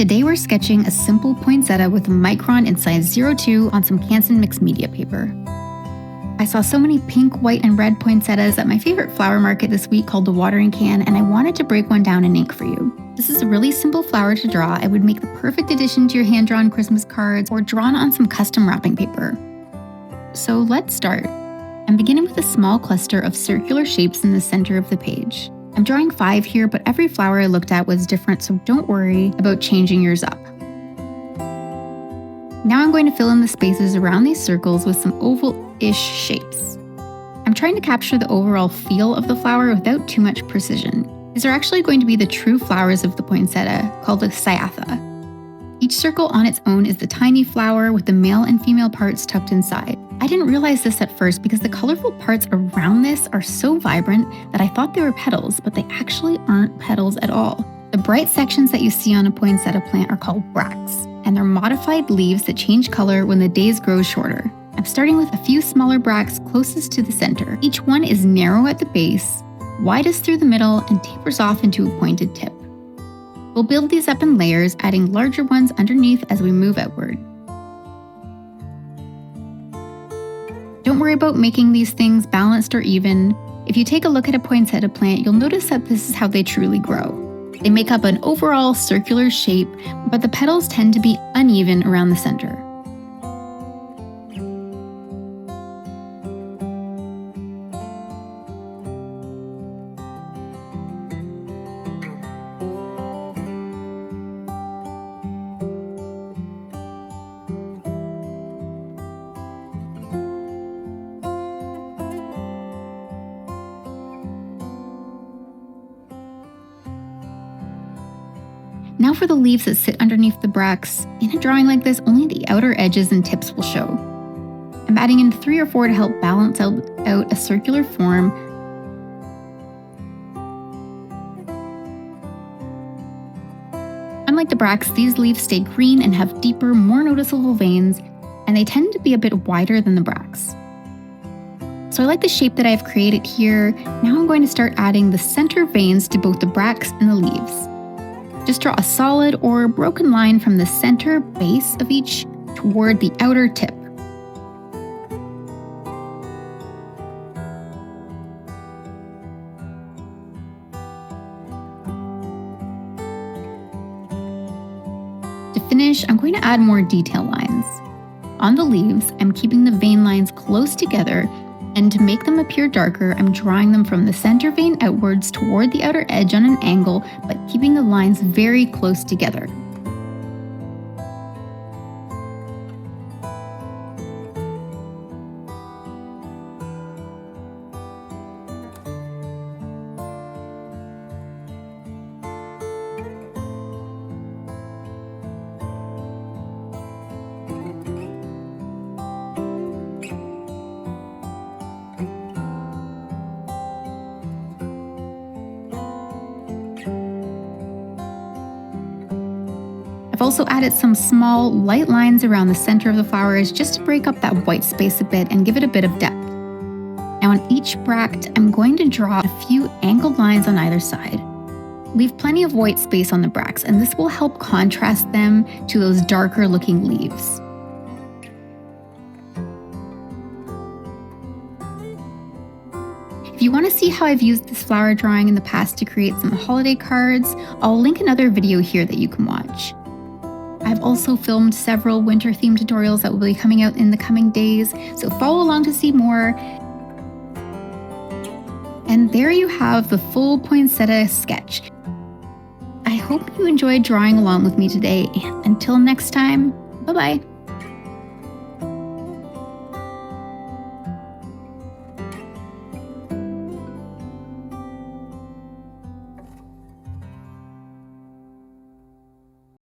Today we're sketching a simple poinsettia with a micron in size 02 on some Canson mixed media paper. I saw so many pink, white, and red poinsettias at my favorite flower market this week called the Watering Can, and I wanted to break one down in ink for you. This is a really simple flower to draw. It would make the perfect addition to your hand-drawn Christmas cards or drawn on some custom wrapping paper. So let's start. I'm beginning with a small cluster of circular shapes in the center of the page. I'm drawing 5 here, but every flower I looked at was different, so don't worry about changing yours up. Now I'm going to fill in the spaces around these circles with some oval-ish shapes. I'm trying to capture the overall feel of the flower without too much precision. These are actually going to be the true flowers of the poinsettia, called a cyatha. Each circle on its own is the tiny flower with the male and female parts tucked inside. I didn't realize this at first because the colorful parts around this are so vibrant that I thought they were petals, but they actually aren't petals at all. The bright sections that you see on a poinsettia plant are called bracts, and they're modified leaves that change color when the days grow shorter. I'm starting with a few smaller bracts closest to the center. Each one is narrow at the base, widest through the middle, and tapers off into a pointed tip. We'll build these up in layers, adding larger ones underneath as we move outward. Don't worry about making these things balanced or even. If you take a look at a poinsettia plant, you'll notice that this is how they truly grow. They make up an overall circular shape, but the petals tend to be uneven around the center. Now for the leaves that sit underneath the bracts. In a drawing like this, only the outer edges and tips will show. I'm adding in 3 or 4 to help balance out a circular form. Unlike the bracts, these leaves stay green and have deeper, more noticeable veins, and they tend to be a bit wider than the bracts. So I like the shape that I've created here. Now I'm going to start adding the center veins to both the bracts and the leaves. Just draw a solid or broken line from the center base of each toward the outer tip. To finish, I'm going to add more detail lines. On the leaves, I'm keeping the vein lines close together, and to make them appear darker, I'm drawing them from the center vein outwards toward the outer edge on an angle, but keeping the lines very close together. I've also added some small, light lines around the center of the flowers just to break up that white space a bit and give it a bit of depth. Now on each bract, I'm going to draw a few angled lines on either side. Leave plenty of white space on the bracts, and this will help contrast them to those darker looking leaves. If you want to see how I've used this flower drawing in the past to create some holiday cards, I'll link another video here that you can watch. I've also filmed several winter-themed tutorials that will be coming out in the coming days, so follow along to see more. And there you have the full poinsettia sketch. I hope you enjoyed drawing along with me today, and until next time, bye-bye.